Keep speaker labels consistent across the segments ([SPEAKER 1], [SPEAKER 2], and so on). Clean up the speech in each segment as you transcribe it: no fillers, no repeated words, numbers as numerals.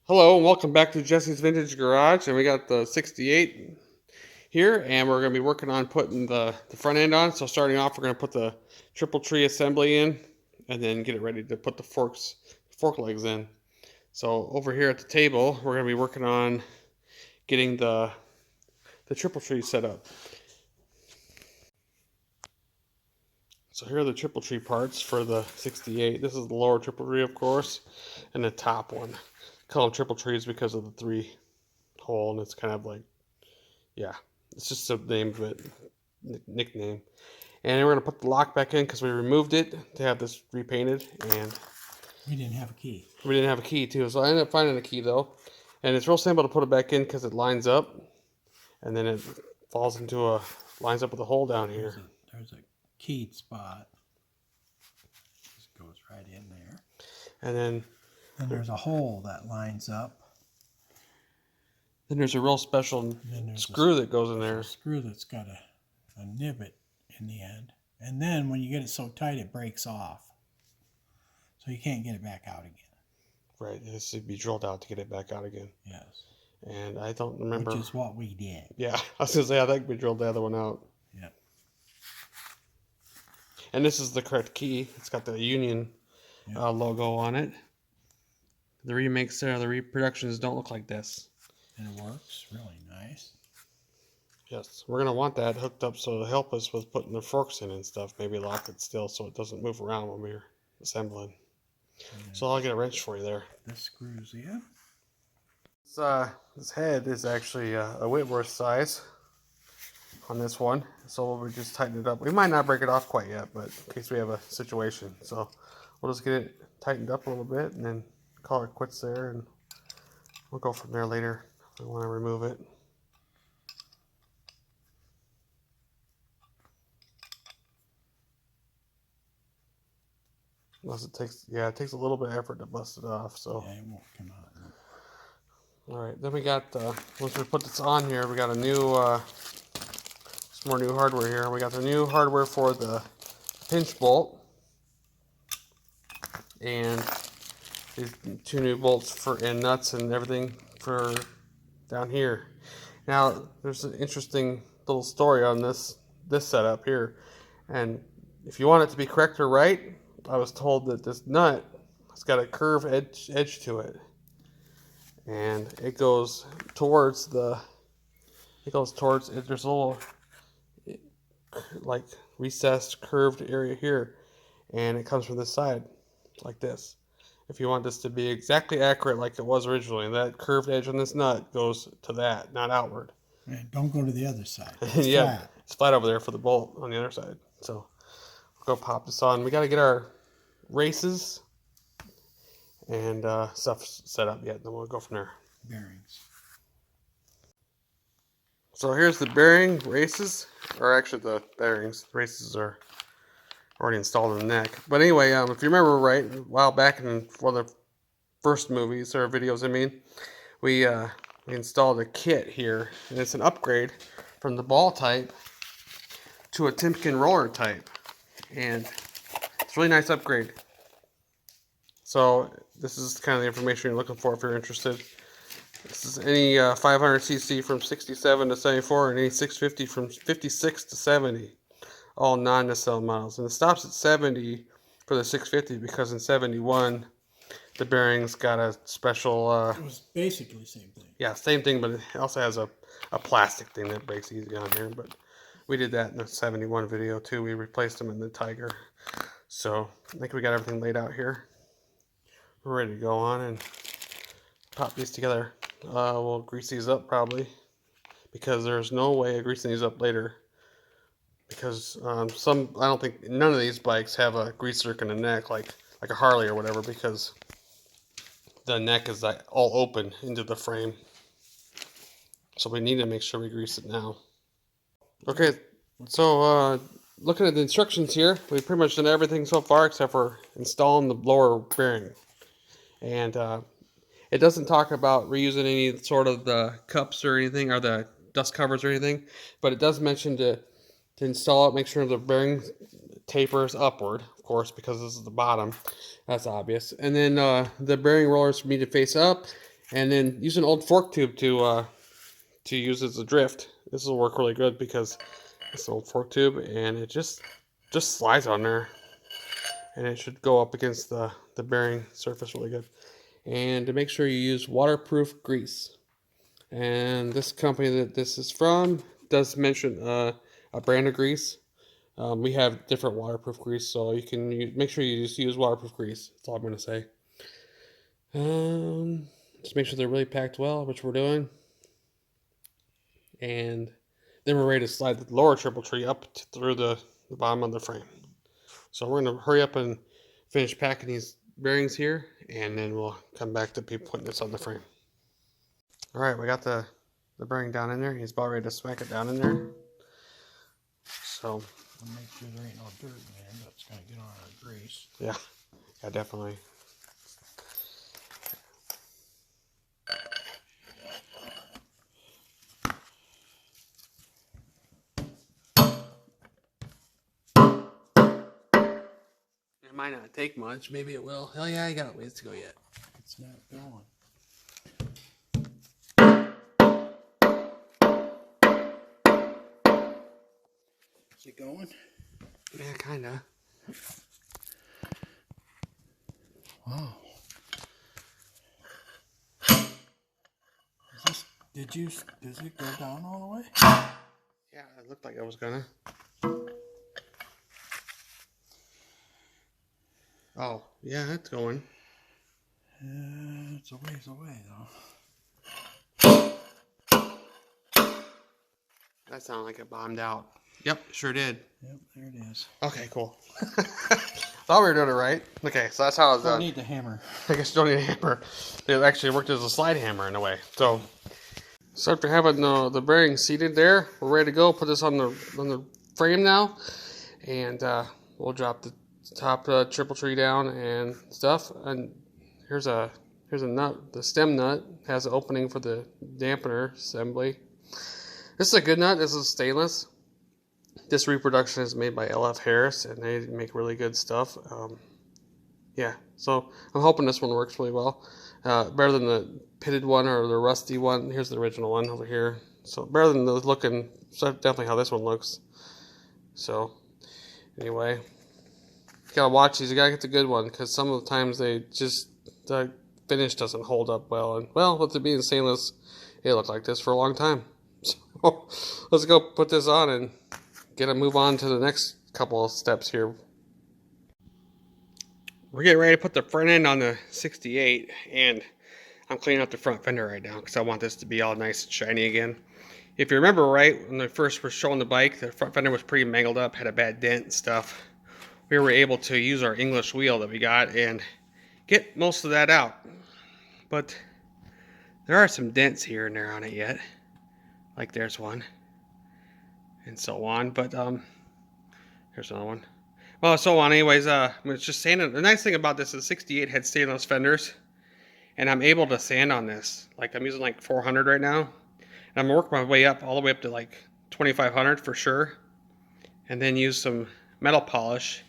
[SPEAKER 1] Hello and welcome back to Jesse's Vintage Garage, and we got the 68 here, and we're going to be working on putting the front end on. So starting off, we're going to put the triple tree assembly in and then get it ready to put the fork legs in. So over here at the table, we're going to be working on getting the triple tree set up. So here are the triple tree parts for the 68. This is the lower triple tree, of course, and the top one. Call them triple trees because of the 3 hole, and it's kind of like, yeah, it's just a name of it, nickname. And we're gonna put the lock back in because we removed it to have this repainted, and
[SPEAKER 2] we didn't have a key.
[SPEAKER 1] We didn't have a key too, so I ended up finding a key though, and it's real simple to put it back in because it lines up, and then it lines up with a hole down here.
[SPEAKER 2] There's a keyed spot. Just goes right in there.
[SPEAKER 1] And then
[SPEAKER 2] there's a hole that lines up.
[SPEAKER 1] Then there's a real special screw that goes in there.
[SPEAKER 2] A screw that's got a niblet in the end. And then when you get it so tight, it breaks off. So you can't get it back out again.
[SPEAKER 1] Right. It has to be drilled out to get it back out again.
[SPEAKER 2] Yes.
[SPEAKER 1] And I don't remember.
[SPEAKER 2] Which is what we did.
[SPEAKER 1] Yeah. I was going to say, I think we drilled the other one out.
[SPEAKER 2] Yeah.
[SPEAKER 1] And this is the correct key. It's got the Union logo on it. The remakes there, the reproductions don't look like this.
[SPEAKER 2] And it works really nice.
[SPEAKER 1] Yes, we're going to want that hooked up so it'll help us with putting the forks in and stuff. Maybe lock it still so it doesn't move around when we're assembling. So I'll get a wrench for you there.
[SPEAKER 2] This screws in.
[SPEAKER 1] This head is actually a Whitworth size on this one. So we'll just tighten it up. We might not break it off quite yet, but in case we have a situation. So we'll just get it tightened up a little bit and then call it quits there, and we'll go from there later if we want to remove it. Unless it takes a little bit of effort to bust it off. So
[SPEAKER 2] yeah, it won't come out.
[SPEAKER 1] All right, then we got once we put this on here, we got a new some more new hardware here. We got the new hardware for the pinch bolt, and these 2 new bolts and nuts and everything for down here. Now there's an interesting little story on this setup here, and if you want it to be correct or right, I was told that this nut has got a curved edge to it, and it goes towards there's a little like recessed curved area here, and it comes from this side like this. If you want this to be exactly accurate like it was originally, that curved edge on this nut goes to that, not outward.
[SPEAKER 2] And don't go to the other side.
[SPEAKER 1] It's flat. It's flat over there for the bolt on the other side. So we'll go pop this on. We got to get our races and stuff set up yet, then we'll go from there.
[SPEAKER 2] Bearings.
[SPEAKER 1] So here's the bearing races, or actually the bearings. The races are already installed in the neck. But anyway, if you remember right, a while back in one of the first movies or videos, we installed a kit here, and it's an upgrade from the ball type to a Timken roller type, and it's a really nice upgrade. So this is kind of the information you're looking for if you're interested. This is any 500cc from 67 to 74, and any 650 from 56 to 70. All non-nacelle models. And it stops at 70 for the 650 because in 71 the bearings got a special...
[SPEAKER 2] it was basically the same thing.
[SPEAKER 1] Yeah, same thing, but it also has a plastic thing that breaks easy on here. But we did that in the 71 video too. We replaced them in the Tiger. So I think we got everything laid out here. We're ready to go on and pop these together. We'll grease these up probably, because there's no way of greasing these up later. Because I don't think none of these bikes have a grease zerk in the neck like a Harley or whatever, because the neck is like all open into the frame. So we need to make sure we grease it now. Okay, so looking at the instructions here, we've pretty much done everything so far except for installing the lower bearing. And it doesn't talk about reusing any sort of the cups or anything, or the dust covers or anything, but it does mention to install it, make sure the bearing tapers upward, of course, because this is the bottom. That's obvious. And then the bearing rollers need to face up, And then use an old fork tube to use as a drift. This will work really good because it's an old fork tube and it just slides on there, and it should go up against the bearing surface really good. And to make sure you use waterproof grease. And this company that this is from does mention a brand of grease. We have different waterproof grease, so you can make sure you just use waterproof grease. That's all I'm going to say. Just make sure they're really packed well, which we're doing. And then we're ready to slide the lower triple tree up through the bottom of the frame. So we're going to hurry up and finish packing these bearings here, and then we'll come back to putting this on the frame. All right, we got the bearing down in there. He's about ready to smack it down in there. So
[SPEAKER 2] I'll make sure there ain't no dirt in there. That's gonna get on our grease.
[SPEAKER 1] yeah, definitely. It might not take much. Maybe it will. Hell yeah, I got a ways to go yet.
[SPEAKER 2] It's not going. Is it going?
[SPEAKER 1] Yeah, kinda.
[SPEAKER 2] Wow. Does it go down all the way?
[SPEAKER 1] Yeah, it looked like I was gonna. Oh, yeah, it's going.
[SPEAKER 2] It's a ways away though.
[SPEAKER 1] That sounded like it bombed out. Yep, sure did.
[SPEAKER 2] Yep, there it is.
[SPEAKER 1] Okay, cool. Thought we were doing it right. Okay, so that's how it's
[SPEAKER 2] Don't
[SPEAKER 1] done.
[SPEAKER 2] need the hammer.
[SPEAKER 1] I guess you don't need a hammer. It actually worked as a slide hammer in a way. So after having the bearing seated there, we're ready to go. Put this on the frame now, and we'll drop the top triple tree down and stuff. And here's a nut. The stem nut has an opening for the dampener assembly. This is a good nut. This is stainless. This reproduction is made by LF Harris, and they make really good stuff. Yeah, so I'm hoping this one works really well. Better than the pitted one or the rusty one. Here's the original one over here. So better than the looking, so definitely how this one looks. So anyway, you gotta watch these. You gotta get the good one, because some of the times the finish doesn't hold up well. And well, with it being stainless, it looked like this for a long time. So let's go put this on and move on to the next couple of steps here. We're getting ready to put the front end on the 68, and I'm cleaning up the front fender right now because I want this to be all nice and shiny again. If you remember right, when I first was showing the bike, the front fender was pretty mangled up, had a bad dent and stuff. We were able to use our English wheel that we got and get most of that out. But there are some dents here and there on it yet. Like there's one. And so on. But here's another one. Well, so on. Anyways, it's just sanding. The nice thing about this is 68 had stainless fenders, and I'm able to sand on this. Like I'm using like 400 right now, and I'm gonna work my way up all the way up to like 2500 for sure, and then use some metal polish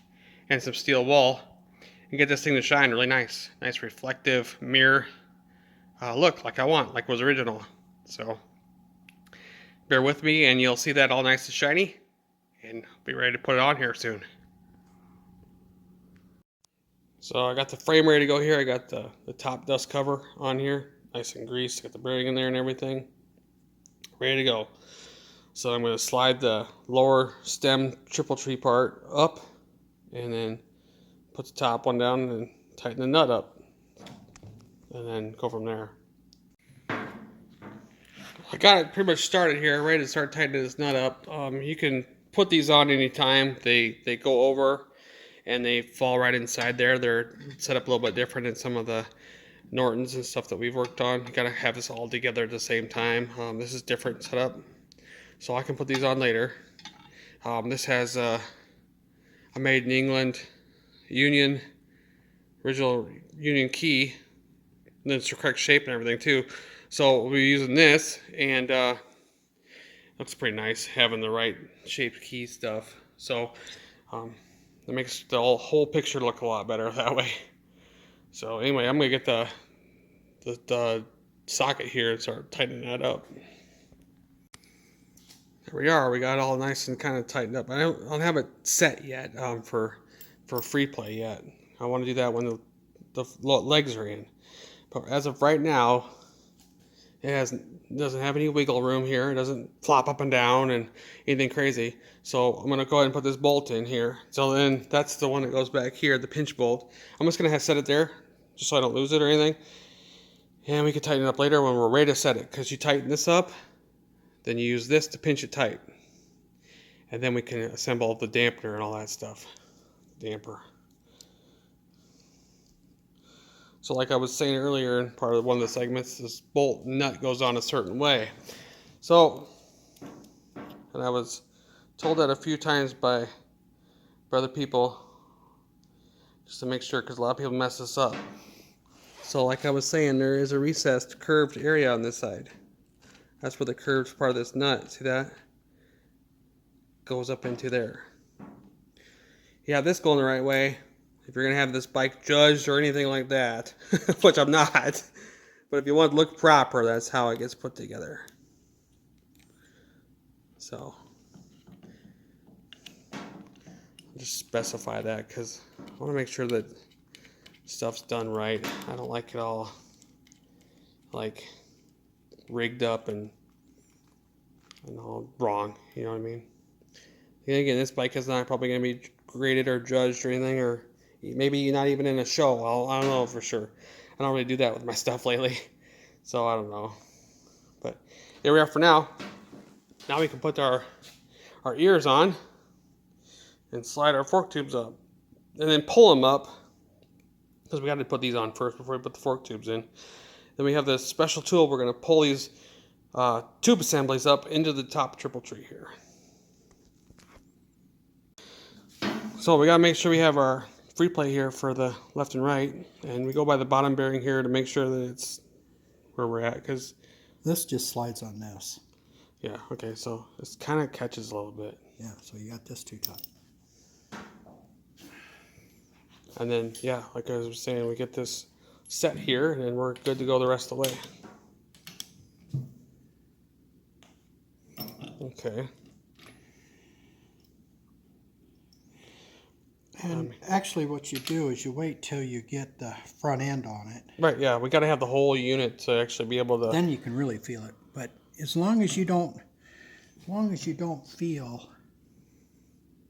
[SPEAKER 1] and some steel wool and get this thing to shine really nice. Nice reflective mirror look like I want, like was original. So bear with me and you'll see that all nice and shiny, and I'll be ready to put it on here soon. So I got the frame ready to go here. I got the top dust cover on here, nice and greased. Got the bearing in there and everything, ready to go. So I'm going to slide the lower stem triple tree part up, and then put the top one down and tighten the nut up, and then go from there. I got it pretty much started here, ready to start tightening this nut up. You can put these on anytime. They go over and they fall right inside there. They're set up a little bit different than some of the Nortons and stuff that we've worked on. You gotta have this all together at the same time. This is different setup, so I can put these on later. This has a made in England original Union key, and it's the correct shape and everything too. So we'll be using this, and looks pretty nice having the right shaped key stuff. So it makes the whole picture look a lot better that way. So anyway, I'm gonna get the socket here and start tightening that up. There we are. We got it all nice and kind of tightened up. I don't have it set yet for free play yet. I want to do that when the legs are in. But as of right now, it doesn't have any wiggle room here. It doesn't flop up and down and anything crazy. So I'm going to go ahead and put this bolt in here. So then that's the one that goes back here, the pinch bolt. I'm just going to set it there just so I don't lose it or anything. And we can tighten it up later when we're ready to set it. Because you tighten this up, then you use this to pinch it tight. And then we can assemble the dampener and all that stuff. Damper. So like I was saying earlier in part of one of the segments, this bolt nut goes on a certain way. So, and I was told that a few times by other people, just to make sure, because a lot of people mess this up. So like I was saying, there is a recessed curved area on this side. That's where the curved part of this nut, see that? Goes up into there. You have this going the right way if you're going to have this bike judged or anything like that, which I'm not. But if you want to look proper, that's how it gets put together. So, just specify that because I want to make sure that stuff's done right. I don't like it all like rigged up and all wrong, you know what I mean? And again, this bike is not probably going to be graded or judged or anything, or maybe not even in a show. I don't know for sure. I don't really do that with my stuff lately, so I don't know. But here we are for now. Now we can put our ears on and slide our fork tubes up, and then pull them up because we got to put these on first before we put the fork tubes in. Then we have this special tool. We're going to pull these tube assemblies up into the top triple tree here. So we got to make sure we have our free play here for the left and right, and we go by the bottom bearing here to make sure that it's where we're at, because
[SPEAKER 2] this just slides on this.
[SPEAKER 1] Yeah, okay, so it kind of catches a little bit.
[SPEAKER 2] Yeah, so you got this too tight.
[SPEAKER 1] And then, yeah, like I was saying, we get this set here, and then we're good to go the rest of the way. Okay.
[SPEAKER 2] And actually what you do is you wait till you get the front end on it.
[SPEAKER 1] Right, yeah, we got to have the whole unit to actually be able to...
[SPEAKER 2] Then you can really feel it. But as long as you don't feel...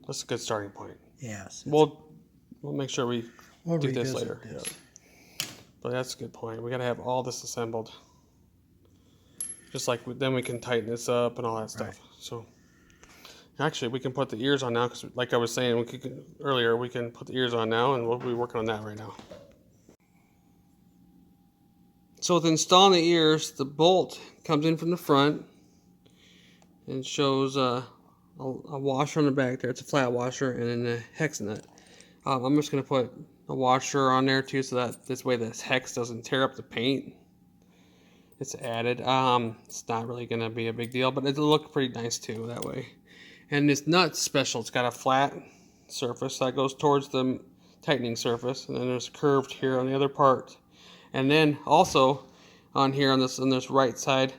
[SPEAKER 1] That's a good starting point.
[SPEAKER 2] Yes.
[SPEAKER 1] We'll make sure we'll do this
[SPEAKER 2] revisit
[SPEAKER 1] later.
[SPEAKER 2] this.
[SPEAKER 1] Yeah. But that's a good point. We got to have all this assembled. Just like, then we can tighten this up and all that stuff. Right. So... Actually, we can put the ears on now because, like I was saying earlier, we can put the ears on now, and we'll be working on that right now. So with installing the ears, the bolt comes in from the front and shows a washer on the back there. It's a flat washer and then a hex nut. I'm just going to put a washer on there too, so that this way this hex doesn't tear up the paint. It's added. It's not really going to be a big deal, but it'll look pretty nice too that way. And this nut's special. It's got a flat surface that goes towards the tightening surface, and then there's curved here on the other part. And then also on here on this right side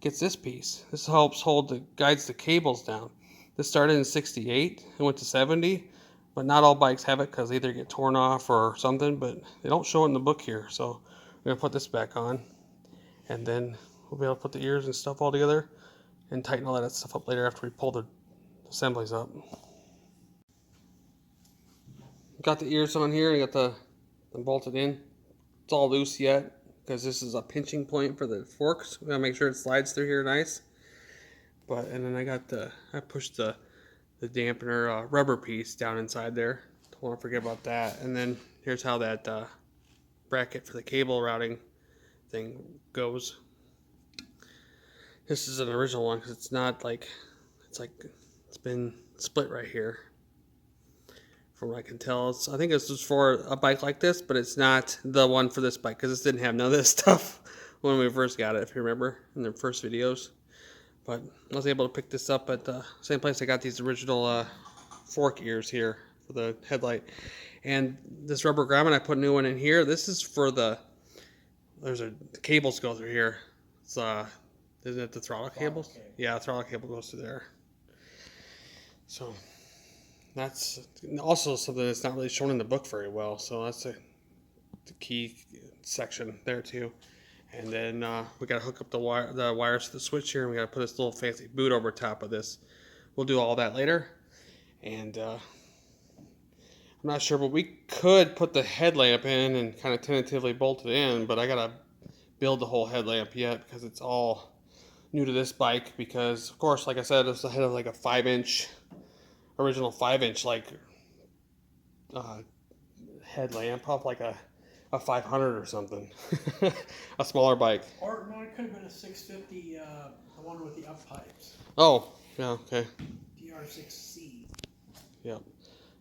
[SPEAKER 1] gets this piece. This helps guides the cables down. This started in '68 and went to '70, but not all bikes have it because they either get torn off or something. But they don't show it in the book here, so we're gonna put this back on, and then we'll be able to put the ears and stuff all together and tighten all that stuff up later after we pull the assemblies up. Got the ears on here. I got them bolted in. It's all loose yet because this is a pinching point for the forks. We gotta make sure it slides through here nice. And then I pushed the dampener rubber piece down inside there. Don't want to forget about that. And then here's how that bracket for the cable routing thing goes. This is an original one because it's not like it's been split right here. From what I can tell, I think this was for a bike like this, but it's not the one for this bike because this didn't have none of this stuff when we first got it, if you remember, in the first videos. But I was able to pick this up at the same place I got these original fork ears here for the headlight. And this rubber grommet, I put a new one in here. This is for there's a the cables go through here. It's isn't it the throttle cables?
[SPEAKER 2] Cable.
[SPEAKER 1] Yeah, the throttle cable goes through there. So that's also something that's not really shown in the book very well. So that's the key section there too. And then we got to hook up the wires to the switch here, and we got to put this little fancy boot over top of this. We'll do all that later. And I'm not sure, but we could put the headlamp in and kind of tentatively bolt it in, but I got to build the whole headlamp yet because it's all new to this bike. Because, of course, like I said, it's ahead of like a 5-inch, original 5-inch like headlamp off like a 500 or something. A smaller bike.
[SPEAKER 2] Or no, it could have been a 650, the one with the up pipes.
[SPEAKER 1] Oh, yeah, okay.
[SPEAKER 2] DR6C.
[SPEAKER 1] Yep.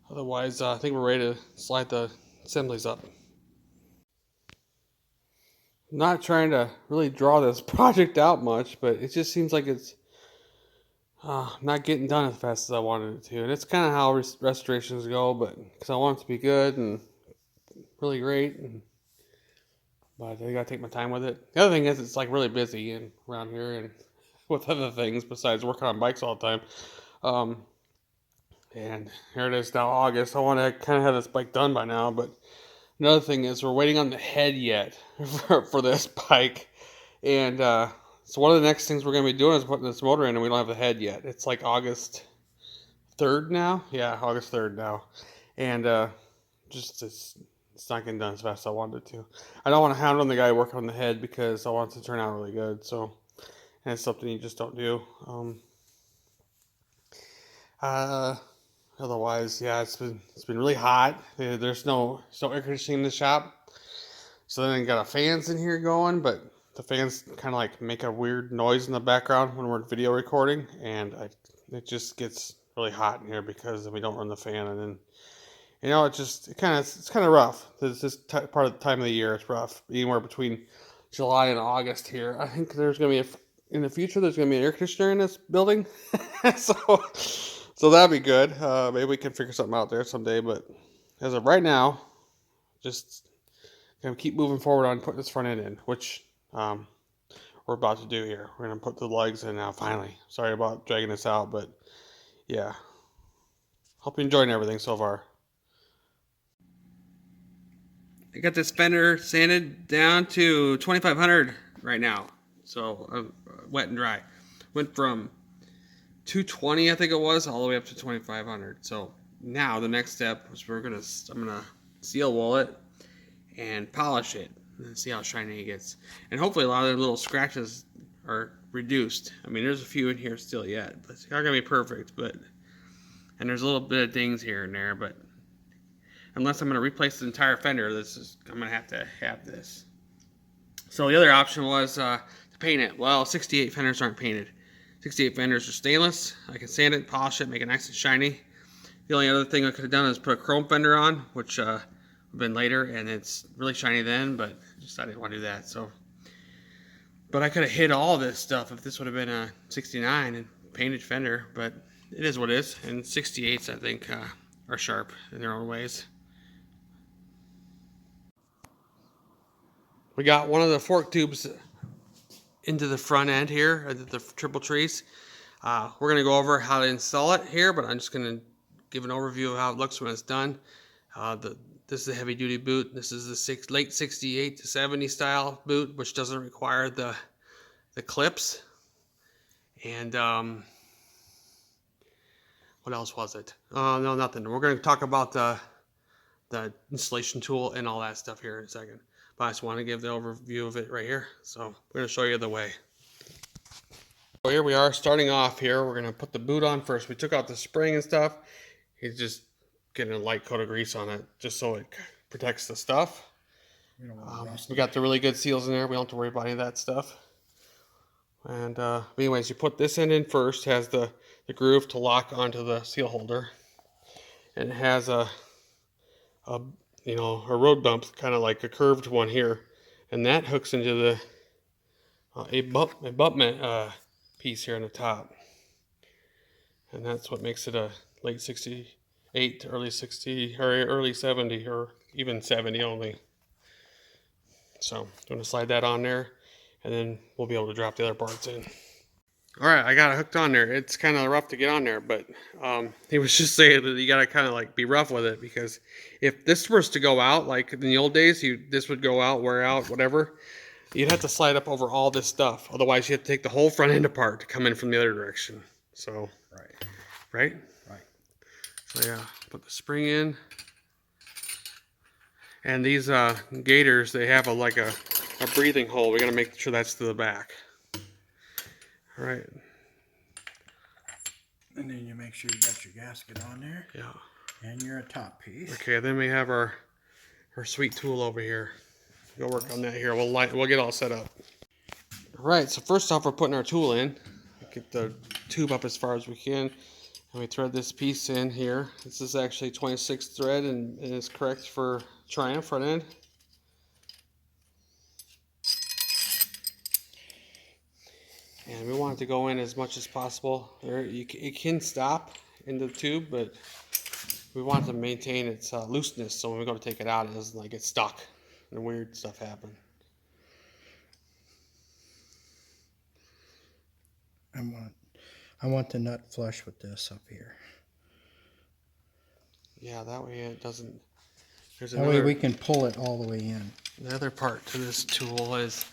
[SPEAKER 1] Otherwise, I think we're ready to slide the assemblies up. I'm not trying to really draw this project out much, but it just seems like it's not getting done as fast as I wanted it to. And it's kind of how restorations go, but because I want it to be good and really great. But I gotta take my time with it. The other thing is, it's like really busy and around here and with other things besides working on bikes all the time. And here it is now, August. I want to kind of have this bike done by now. But another thing is, we're waiting on the head yet for this bike. And so one of the next things we're going to be doing is putting this motor in, and we don't have the head yet. It's like August 3rd now. Yeah, August 3rd now. And just it's not getting done as fast as I wanted it to. I don't want to hound on the guy working on the head because I want it to turn out really good. So, and it's something you just don't do. Otherwise, yeah, it's been really hot. There's no air conditioning in the shop, so then I got fans in here going, but the fans kind of like make a weird noise in the background when we're video recording, and it just gets really hot in here because we don't run the fan, and then it's kind of rough. This part of the time of the year it's rough. Anywhere between July and August here, I think there's gonna be in the future there's gonna be an air conditioner in this building, so that'd be good. Maybe we can figure something out there someday. But as of right now, just gonna keep moving forward on putting this front end in, which we're about to do here. We're gonna put the legs in now. Finally, sorry about dragging this out, but yeah. Hope you're enjoying everything so far. I got this fender sanded down to 2500 right now, so wet and dry. Went from 220, I think it was, all the way up to 2500. So now the next step is I'm gonna seal wool it and polish it and see how shiny it gets. And hopefully a lot of the little scratches are reduced. I mean, there's a few in here still yet, but it's not gonna be perfect. And there's a little bit of dings here and there, but unless I'm gonna replace the entire fender, I'm gonna have to have this. So the other option was to paint it. Well, 68 fenders aren't painted. 68 fenders are stainless. I can sand it, polish it, make it nice and shiny. The only other thing I could have done is put a chrome fender on, which would have been later, and it's really shiny then, but I didn't want to do that. So, but I could have hid all this stuff if this would have been a 69 and painted fender, but it is what it is. And 68s, I think, are sharp in their own ways. We got one of the fork tubes into the front end here, the triple trees. We're going to go over how to install it here, but I'm just going to give an overview of how it looks when it's done. This is a heavy duty boot. This is the late 68 to 70 style boot, which doesn't require the clips. And what else was it? No, nothing. We're going to talk about the installation tool and all that stuff here in a second. But I just want to give the overview of it right here. So we're going to show you the way. So here we are starting off here. We're going to put the boot on first. We took out the spring and stuff. He's just getting a light coat of grease on it just so it protects the stuff. We got the really good seals in there. We don't have to worry about any of that stuff. And anyways, you put this end in first. It has the groove to lock onto the seal holder. And it has a road bump, kind of like a curved one here, and that hooks into the abutment piece here on the top, and that's what makes it a late 68 to early 60 or early 70 or even 70 only. So I'm going to slide that on there, and then we'll be able to drop the other parts in. All right, I got it hooked on there. It's kind of rough to get on there, but he was just saying that you got to kind of like be rough with it, because if this was to go out, like in the old days, this would go out, wear out, whatever, you'd have to slide up over all this stuff. Otherwise, you have to take the whole front end apart to come in from the other direction. So, right? So yeah, put the spring in. And these gators, they have like a breathing hole. We got to make sure that's to the back. All right.
[SPEAKER 2] And then you make sure you got your gasket on there.
[SPEAKER 1] Yeah.
[SPEAKER 2] And your top piece.
[SPEAKER 1] Okay, then we have our sweet tool over here. Go work on that here. We'll get all set up. All right, so first off, we're putting our tool in. Get the tube up as far as we can. And we thread this piece in here. This is actually 26 thread and is correct for Triumph front end. And we want it to go in as much as possible. It can stop in the tube, but we want to maintain its looseness, so when we go to take it out, it doesn't like get stuck and weird stuff happen.
[SPEAKER 2] I want the nut flush with this up here.
[SPEAKER 1] Yeah, that way it doesn't.
[SPEAKER 2] That way we can pull it all the way in.
[SPEAKER 1] The other part to this tool is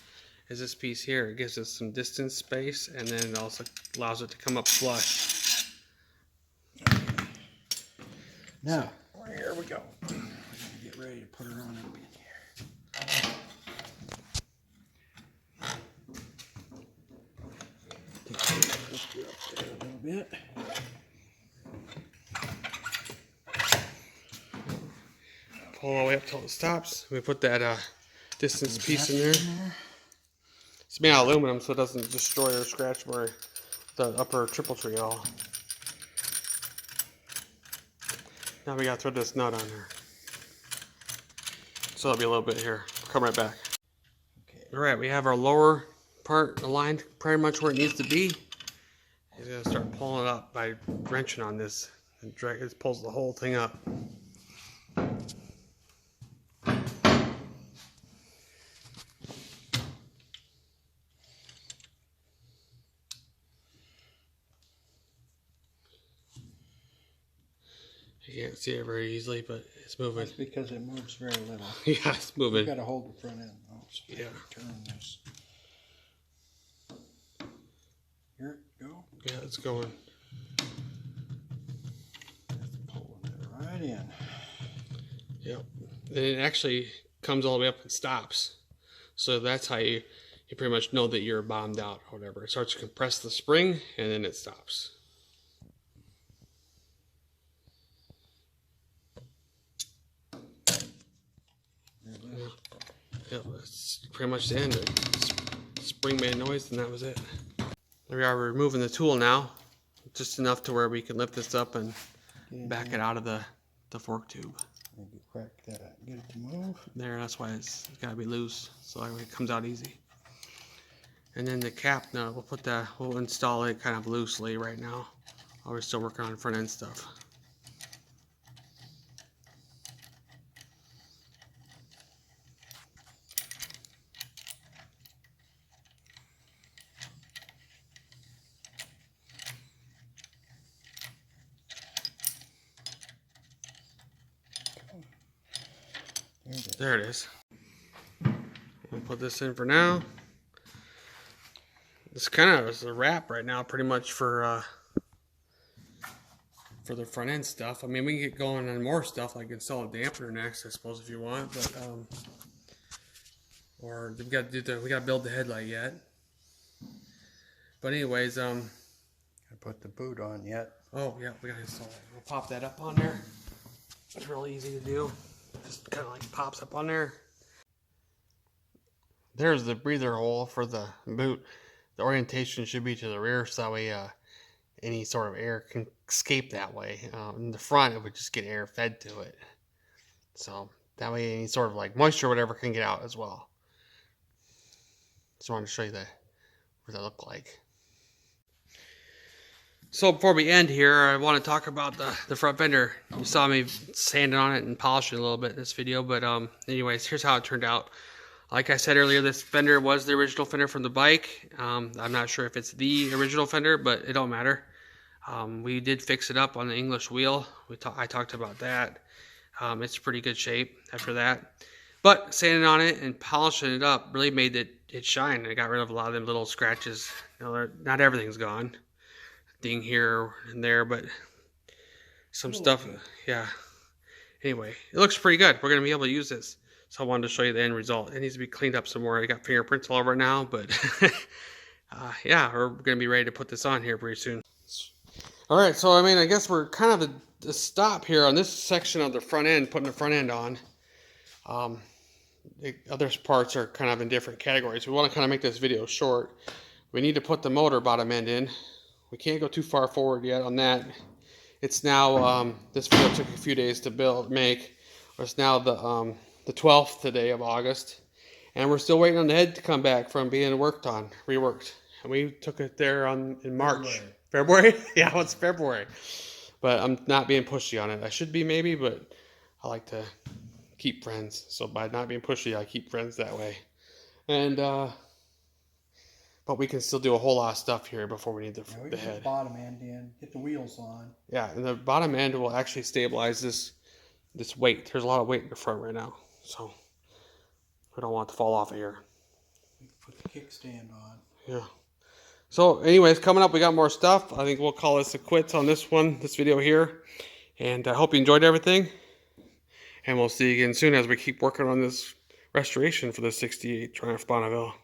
[SPEAKER 1] this piece here. It gives us some distance space, and then it also allows it to come up flush.
[SPEAKER 2] Okay. Now, here we go. We're going to get ready to put her on up in here. Lift her up there a little bit.
[SPEAKER 1] Pull all the way up till it stops. We put that distance piece in there. It's made out of aluminum, so it doesn't destroy or scratch the upper triple tree at all. Now we gotta thread this nut on there. So that'll be a little bit here. Come right back.
[SPEAKER 2] Okay.
[SPEAKER 1] Alright, we have our lower part aligned pretty much where it needs to be. He's gonna start pulling it up by wrenching on this. And drag it pulls the whole thing up. You can't see it very easily, but it's moving.
[SPEAKER 2] That's because it moves very little.
[SPEAKER 1] Yeah, it's moving.
[SPEAKER 2] You got to hold the front end. Oh, so
[SPEAKER 1] yeah.
[SPEAKER 2] Turn this. Here it go.
[SPEAKER 1] Yeah, it's going.
[SPEAKER 2] Pulling it right in.
[SPEAKER 1] Yep. And it actually comes all the way up and stops. So that's how you pretty much know that you're bombed out or whatever. It starts to compress the spring, and then it stops. Yep, that's pretty much the end. The spring made a noise, and that was it. There we are, we're removing the tool now. Just enough to where we can lift this up and back it out of the fork tube.
[SPEAKER 2] Maybe crack that, get it to move.
[SPEAKER 1] There, that's why it's got to be loose, so that way it comes out easy. And then the cap, now we'll install it kind of loosely right now. While we're still working on front end stuff. There it is. We'll put this in for now. This kind of is a wrap right now, pretty much for the front end stuff. I mean, we can get going on more stuff, like install a dampener next, I suppose, if you want. But or we got to build the headlight yet. But anyways,
[SPEAKER 2] I put the boot on yet.
[SPEAKER 1] Oh yeah, we got to install it. We'll pop that up on there. It's real easy to do. Just kind of like pops up on there. There's the breather hole for the boot. The orientation should be to the rear, so that way any sort of air can escape that way. In the front, it would just get air fed to it. So that way any sort of like moisture or whatever can get out as well. Just wanted to show you what that looked like. So before we end here, I want to talk about the front fender. You saw me sanding on it and polishing it a little bit in this video, but anyways, here's how it turned out. Like I said earlier, this fender was the original fender from the bike. I'm not sure if it's the original fender, but it don't matter. We did fix it up on the English wheel. I talked about that. It's pretty good shape after that. But sanding on it and polishing it up really made it shine. And it got rid of a lot of them little scratches. You know, not everything's gone. Ding here and there, but some stuff, yeah. Anyway, it looks pretty good. We're going to be able to use this. So I wanted to show you the end result. It needs to be cleaned up some more. I got fingerprints all over it now, but yeah, we're going to be ready to put this on here pretty soon. All right, so I mean, I guess we're kind of the stop here on this section of the front end, putting the front end on. The other parts are kind of in different categories. We want to kind of make this video short. We need to put the motor bottom end in. We can't go too far forward yet on that. It's now, this video took a few days to make. It's now the 12th today of August. And we're still waiting on the head to come back from being reworked. And we took it there in March. February? Yeah, it's February. But I'm not being pushy on it. I should be maybe, but I like to keep friends. So by not being pushy, I keep friends that way. And, but we can still do a whole lot of stuff here before we need the head.
[SPEAKER 2] Get the bottom end in, get the wheels on.
[SPEAKER 1] Yeah, and the bottom end will actually stabilize this weight. There's a lot of weight in the front right now, so we don't want it to fall off of here.
[SPEAKER 2] Put the kickstand on.
[SPEAKER 1] Yeah. So anyways, coming up, we got more stuff. I think we'll call this a quits on this video here. And I hope you enjoyed everything. And we'll see you again soon as we keep working on this restoration for the '68 Triumph Bonneville.